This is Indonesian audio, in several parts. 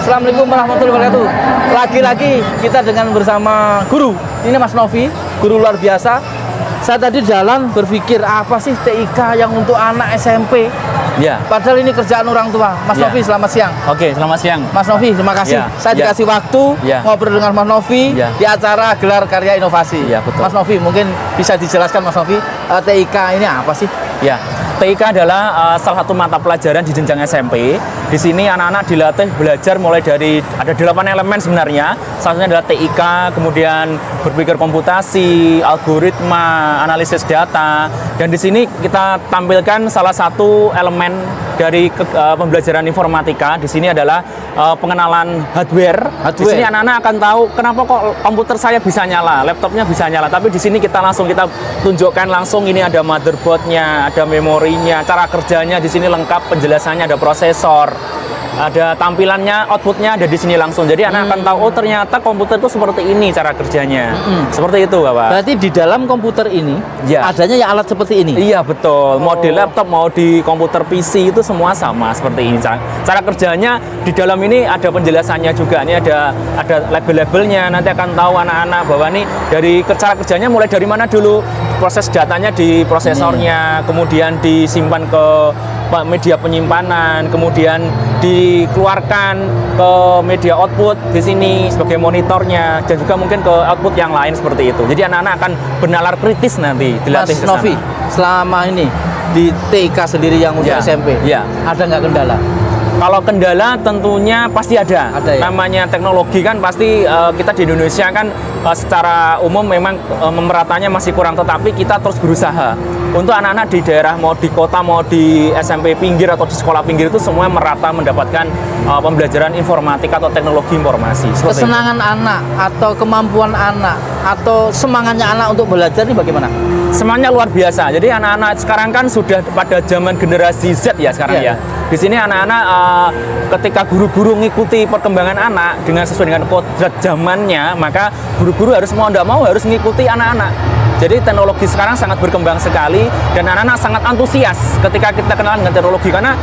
Assalamualaikum warahmatullahi wabarakatuh. Lagi-lagi kita dengan bersama guru. Ini Mas Novi, guru luar biasa. Saya tadi jalan berpikir apa sih TIK yang untuk anak SMP? Ya. Padahal ini kerjaan orang tua. Mas Novi, selamat siang. Oke, selamat siang. Mas Novi, terima kasih. Saya dikasih waktu ngobrol dengan Mas Novi di acara Gelar Karya Inovasi. Ya, betul. Mas Novi, mungkin bisa dijelaskan Mas Novi, TIK ini apa sih? Ya, TIK adalah salah satu mata pelajaran di jenjang SMP. Di sini anak-anak dilatih belajar mulai dari ada 8 elemen sebenarnya. Salah satunya adalah TIK, kemudian berpikir komputasi, algoritma, analisis data. Dan di sini kita tampilkan salah satu elemen dari pembelajaran informatika. Di sini adalah pengenalan hardware. Di sini anak-anak akan tahu kenapa kok komputer saya bisa nyala, laptopnya bisa nyala. Tapi di sini kita tunjukkan langsung ini ada motherboardnya, ada memorinya, cara kerjanya di sini lengkap, penjelasannya ada prosesor. Ada tampilannya, outputnya ada di sini langsung. Jadi anak akan tahu, oh ternyata komputer itu seperti ini cara kerjanya. Seperti itu, Bapak. Berarti di dalam komputer ini adanya ya alat seperti ini? Iya, betul. Mau di laptop, mau di komputer PC itu semua sama seperti ini. Cara kerjanya di dalam ini ada penjelasannya juga. Ini ada label-labelnya. Nanti akan tahu anak-anak bahwa ini dari cara kerjanya mulai dari mana dulu. Proses datanya di prosesornya, kemudian disimpan ke media penyimpanan, kemudian dikeluarkan ke media output di sini sebagai monitornya, dan juga mungkin ke output yang lain seperti itu. Jadi anak-anak akan bernalar kritis nanti dilatih. Mas Novi, selama ini di TIK sendiri yang untuk SMP, ada nggak kendala? Kalau kendala tentunya pasti ada. Namanya teknologi kan pasti kita di Indonesia kan secara umum memang memeratanya masih kurang, tetapi kita terus berusaha untuk anak-anak di daerah, mau di kota, mau di SMP pinggir atau di sekolah pinggir itu semua merata mendapatkan pembelajaran informatika atau teknologi informasi. Kesenangan anak atau kemampuan anak atau semangatnya anak untuk belajar ini bagaimana? Semangatnya luar biasa. Jadi anak-anak sekarang kan sudah pada zaman generasi Z ya sekarang ya. Di sini anak-anak ketika guru-guru ngikuti perkembangan anak sesuai dengan kodrat zamannya, maka guru-guru harus mau tidak mau harus ngikuti anak-anak. Jadi teknologi sekarang sangat berkembang sekali dan anak-anak sangat antusias ketika kita kenalan dengan teknologi, karena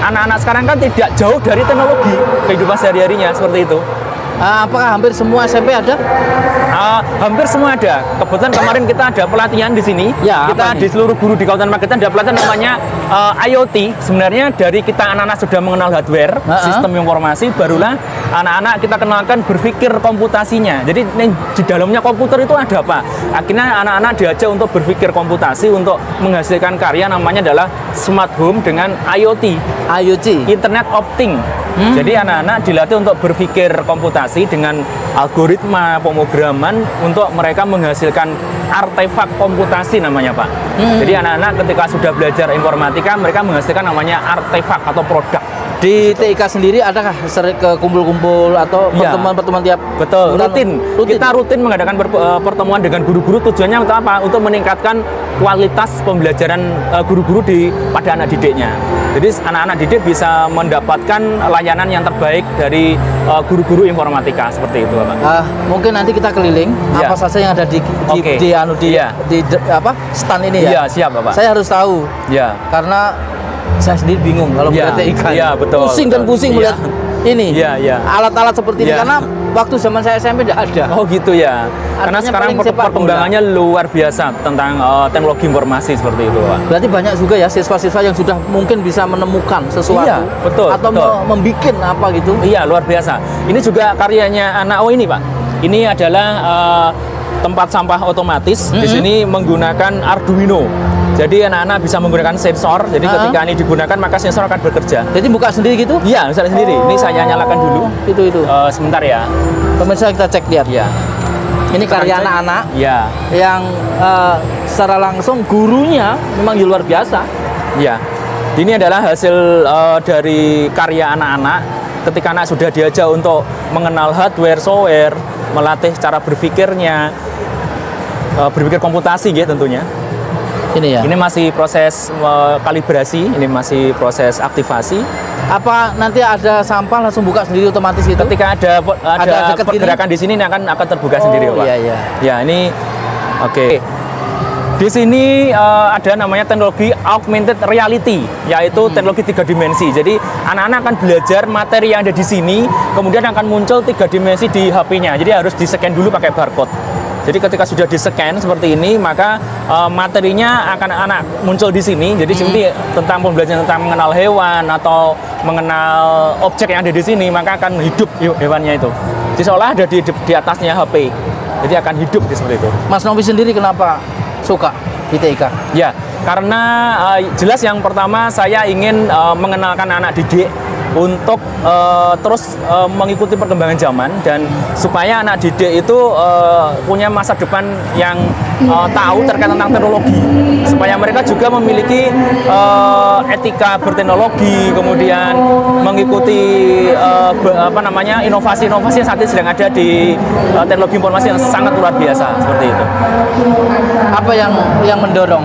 anak-anak sekarang kan tidak jauh dari teknologi kehidupan sehari-harinya seperti itu. Apakah hampir semua SMP ada? Hampir semua ada. Kebetulan kemarin kita ada pelatihan di sini. Kita di seluruh guru di Kabupaten Magetan ada pelatihan namanya IoT. Sebenarnya dari kita anak-anak sudah mengenal hardware, sistem informasi, barulah anak-anak kita kenalkan berpikir komputasinya. Jadi di dalamnya komputer itu ada apa? Akhirnya anak-anak diajak untuk berpikir komputasi untuk menghasilkan karya namanya adalah smart home dengan IoT. Internet of Things. Jadi anak-anak dilatih untuk berpikir komputasi dengan algoritma pemrograman untuk mereka menghasilkan artefak komputasi namanya, Pak. Jadi anak-anak ketika sudah belajar informatika mereka menghasilkan namanya artefak atau produk. Di TIK sendiri adakah sering ke kumpul-kumpul atau pertemuan-pertemuan tiap? Betul, rutin. Kita rutin mengadakan pertemuan dengan guru-guru, tujuannya untuk apa? Untuk meningkatkan kualitas pembelajaran guru-guru pada anak didiknya. Jadi anak-anak didik bisa mendapatkan layanan yang terbaik dari guru-guru informatika seperti itu, Pak. Mungkin nanti kita keliling apa saja yang ada di stand ini ya. Iya, siap, Bapak. Saya harus tahu. Karena saya sendiri bingung kalau melihat TIK. Betul. Pusing melihat ini. Alat-alat seperti ini karena waktu zaman saya SMP tidak ada. Oh gitu ya. Karena sekarang perkembangannya luar biasa tentang teknologi informasi seperti itu, Pak. Berarti banyak juga ya siswa-siswa yang sudah mungkin bisa menemukan sesuatu. Atau membikin apa gitu. Iya, luar biasa. Ini juga karyanya anak ini, Pak. Ini adalah tempat sampah otomatis. Di sini menggunakan Arduino. Jadi anak-anak bisa menggunakan sensor. Jadi ketika ini digunakan maka sensor akan bekerja. Jadi buka sendiri gitu? Iya, bisa sendiri. Ini saya nyalakan dulu. Itu. Sebentar ya. Pemirsa kita cek lihat. Ini karya anak-anak. Yang secara langsung gurunya memang luar biasa. Ini adalah hasil dari karya anak-anak. Ketika anak sudah diajak untuk mengenal hardware, software, melatih cara berpikirnya, berpikir komputasi gitu tentunya. Ini masih proses kalibrasi, ini masih proses aktivasi. Apa nanti ada sampah langsung buka sendiri otomatis gitu? Ketika ada pergerakan di sini ini akan terbuka sendiri, Pak. Iya. Ya, ini oke. Di sini ada namanya teknologi augmented reality, yaitu teknologi 3 dimensi. Jadi anak-anak akan belajar materi yang ada di sini, kemudian akan muncul 3 dimensi di HP-nya. Jadi harus di-scan dulu pakai barcode. Jadi ketika sudah di-scan seperti ini, maka materinya akan anak muncul di sini. Jadi seperti tentang pembelajaran tentang mengenal hewan atau mengenal objek yang ada di sini, maka akan hidup hewannya itu. Jadi seolah ada di atasnya HP. Jadi akan hidup seperti itu. Mas Novi sendiri kenapa suka di TIK? Ya, karena jelas yang pertama saya ingin mengenalkan anak didik untuk terus mengikuti perkembangan zaman dan supaya anak didik itu punya masa depan yang tahu terkait tentang teknologi, supaya mereka juga memiliki etika berteknologi, kemudian mengikuti inovasi-inovasi yang saat ini sedang ada di teknologi informasi yang sangat luar biasa seperti itu. Apa yang mendorong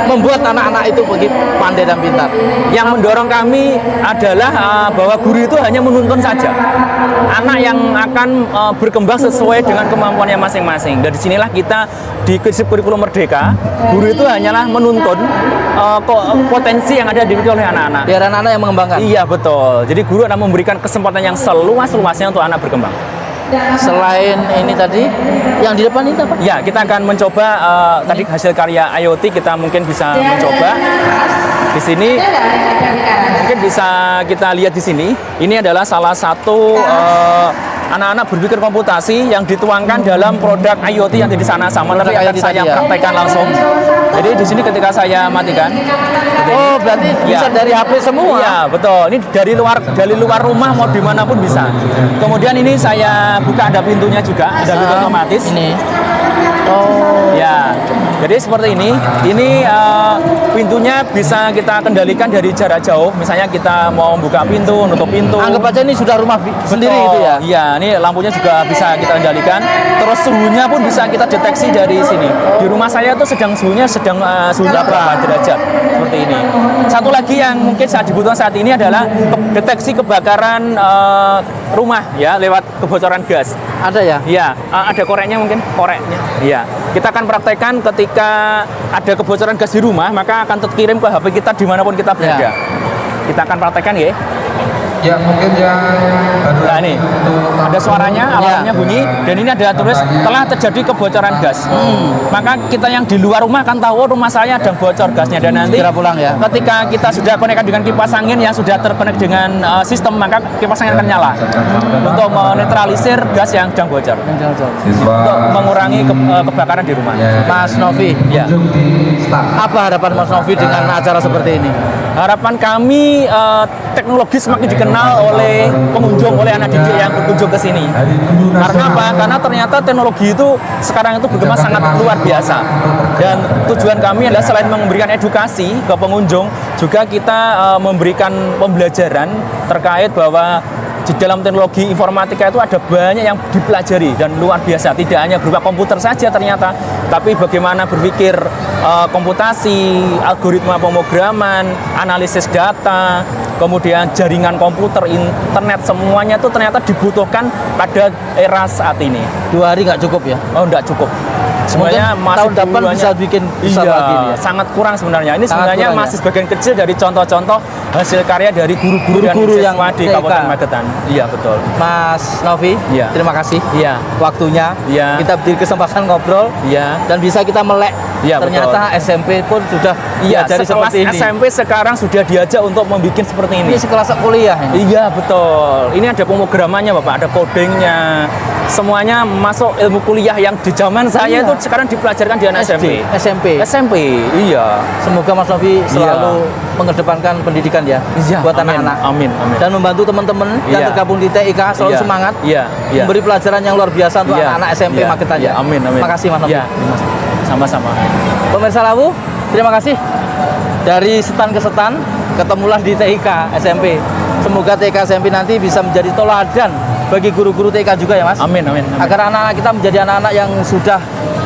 membuat anak-anak itu begitu pandai dan pintar? Yang mendorong kami adalah bahwa guru itu hanya menuntun saja. Anak yang akan berkembang sesuai dengan kemampuannya masing-masing. Dari sinilah kita di kurikulum Merdeka, guru itu hanyalah menuntun potensi yang ada dimiliki oleh anak-anak. Biar anak-anak yang mengembangkan. Iya, betul. Jadi guru akan memberikan kesempatan yang seluas-luasnya untuk anak berkembang. Selain ini tadi, yang di depan ini apa? Ya, kita akan mencoba tadi hasil karya IoT, kita mungkin bisa mencoba di sini. Mungkin bisa kita lihat di sini. Ini adalah salah satu anak-anak berpikir komputasi yang dituangkan dalam produk IoT yang di sana sama. Nanti akan saya praktekkan langsung. Jadi di sini ketika saya matikan. Oh, berarti bisa dari HP semua? Iya, betul. Ini dari luar rumah mau dimanapun bisa. Kemudian ini saya buka, ada pintunya juga, ada pintu otomatis. Ini. Oh. Ya, jadi seperti ini. Ini pintunya bisa kita kendalikan dari jarak jauh. Misalnya kita mau buka pintu, nutup pintu. Anggap aja ini sudah rumah sendiri itu ya? Iya, ini lampunya juga bisa kita kendalikan. Terus suhunya pun bisa kita deteksi dari sini. Di rumah saya tuh suhunya berapa derajat seperti ini. Satu lagi yang mungkin saat dibutuhkan saat ini adalah deteksi kebakaran rumah ya lewat kebocoran gas. Ada ya? Iya, ada koreknya mungkin, koreknya. Iya. Kita akan praktekkan ketika ada kebocoran gas di rumah, maka akan terkirim ke HP kita dimanapun kita berada. Ya. Kita akan praktekkan ya. Ya, mungkin yang baru Nah ini ada suaranya, alarmnya bunyi, dan ini ada tulis telah terjadi kebocoran gas. Maka kita yang di luar rumah akan tahu, oh, rumah saya ada bocor gasnya, dan nanti segera pulang ya. ketika kita sudah konekan dengan kipas angin yang sudah terkonek dengan sistem, maka kipas angin akan nyala untuk menetralisir gas yang sedang bocor, untuk mengurangi kebakaran di rumah. Mas Novi, Ya. apa harapan Mas Novi dengan acara seperti ini? Harapan kami teknologi semakin dikenal oleh pengunjung, oleh anak didik yang berkunjung ke sini. Karena apa? Karena ternyata teknologi itu sekarang itu berkembang sangat luar biasa. Dan tujuan kami adalah selain memberikan edukasi ke pengunjung, juga kita memberikan pembelajaran terkait bahwa di dalam teknologi informatika itu ada banyak yang dipelajari dan luar biasa. Tidak hanya berupa komputer saja ternyata, tapi bagaimana berpikir komputasi, algoritma pemrograman, analisis data, kemudian jaringan komputer, internet, semuanya itu ternyata dibutuhkan pada era saat ini. 2 hari nggak cukup ya? Oh, enggak cukup. Sebenarnya masih tahun depan duluannya- bisa bikin besar lagi nih ya? sangat kurang sebenarnya. Ini Sangat sebenarnya kurang, masih sebagian kecil dari contoh-contoh hasil karya dari guru-guru dan Guru-guru yang siswa di TK. Kabupaten Magetan. Iya, betul. Mas Novi, Iya. terima kasih Iya. waktunya. Iya. Kita beri kesempatan ngobrol Iya. dan bisa kita melek. Iya, Ternyata SMP pun sudah Iya, diajari sekelas seperti ini. SMP sekarang sudah diajak untuk membuat seperti Ini ini. sekelas kuliah ini. Iya, betul. Ini ada pemrogramannya, Bapak, ada codingnya. Semuanya masuk ilmu kuliah yang di zaman saya Iya. itu sekarang dipelajarkan di anak SMP. SMP, iya. Semoga Mas Novi selalu mengedepankan pendidikan ya Iya, buat amin, anak-anak. amin, amin. Dan membantu teman-teman yang Iya. tergabung di TIK selalu Iya, semangat. iya, iya. Memberi pelajaran yang luar biasa untuk Iya, anak-anak SMP iya, Magetan iya, ya. amin, amin. Terima kasih Mas Novi. Iya, sama-sama. Pemirsa Lawu, terima kasih. Dari setan ke setan, ketemulah di TIK SMP. Semoga TIK SMP nanti bisa menjadi teladan bagi guru-guru TIK juga ya Mas. Amin, amin, amin. Agar anak-anak kita menjadi anak-anak yang sudah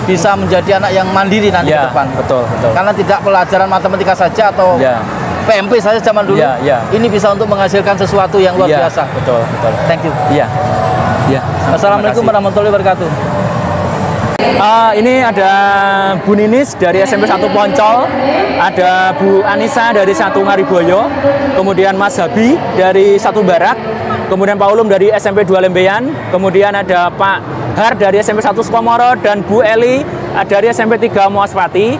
bisa menjadi anak yang mandiri nanti Iya, ke depan. betul, betul. Karena tidak pelajaran matematika saja atau Iya. PMP saja zaman dulu. Iya, iya. Ini bisa untuk menghasilkan sesuatu yang luar Iya, biasa. betul, betul. Thank you. Iya. Iya. Assalamualaikum Terima kasih. warahmatullahi wabarakatuh. Ini ada Bu Ninis dari SMP 1 Poncol, ada Bu Anissa dari 1 Ngariboyo, kemudian Mas Habi dari 1 Barak, kemudian Pak Ulum dari SMP 2 Lembeyan, kemudian ada Pak Har dari SMP 1 Sukomoro, dan Bu Eli dari SMP 3 Muaspati.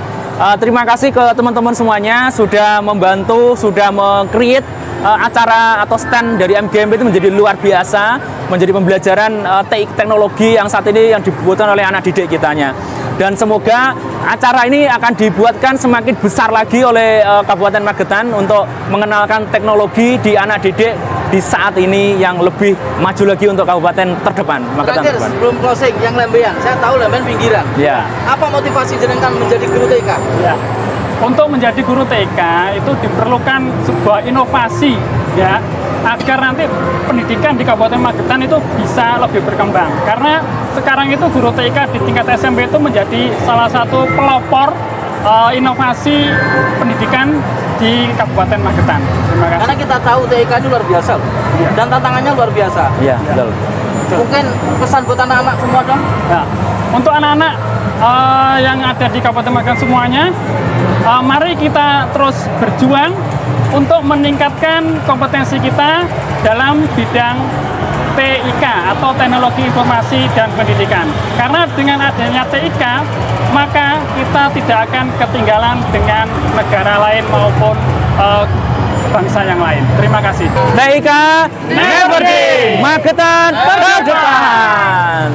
Terima kasih ke teman-teman semuanya sudah membantu, sudah meng-create acara atau stand dari MGMP itu menjadi luar biasa, menjadi pembelajaran teknologi yang saat ini yang dibutuhkan oleh anak didik kitanya. Dan semoga acara ini akan dibuatkan semakin besar lagi oleh Kabupaten Magetan untuk mengenalkan teknologi di anak didik di saat ini yang lebih maju lagi untuk kabupaten terdepan, Magetan Terakhir, terdepan. sebelum closing, yang Lembeyan, saya tahu Lembeyan pinggiran. Ya. Apa motivasi jenengan menjadi guru TK? Ya. Untuk menjadi guru TK itu diperlukan sebuah inovasi ya, agar nanti pendidikan di Kabupaten Magetan itu bisa lebih berkembang. Karena sekarang itu guru TK di tingkat SMP itu menjadi salah satu pelopor inovasi pendidikan di Kabupaten Magetan. Terima kasih. Karena kita tahu TK ini luar biasa loh. Dan tantangannya luar biasa. Iya, betul. Mungkin pesan buat anak-anak semua dong. Nah, untuk anak-anak yang ada di Kabupaten Magetan semuanya, mari kita terus berjuang untuk meningkatkan kompetensi kita dalam bidang TIK atau Teknologi Informasi dan Pendidikan. Karena dengan adanya TIK, maka kita tidak akan ketinggalan dengan negara lain maupun bangsa yang lain. Terima kasih. TIK Never Day, Magetan terdepan.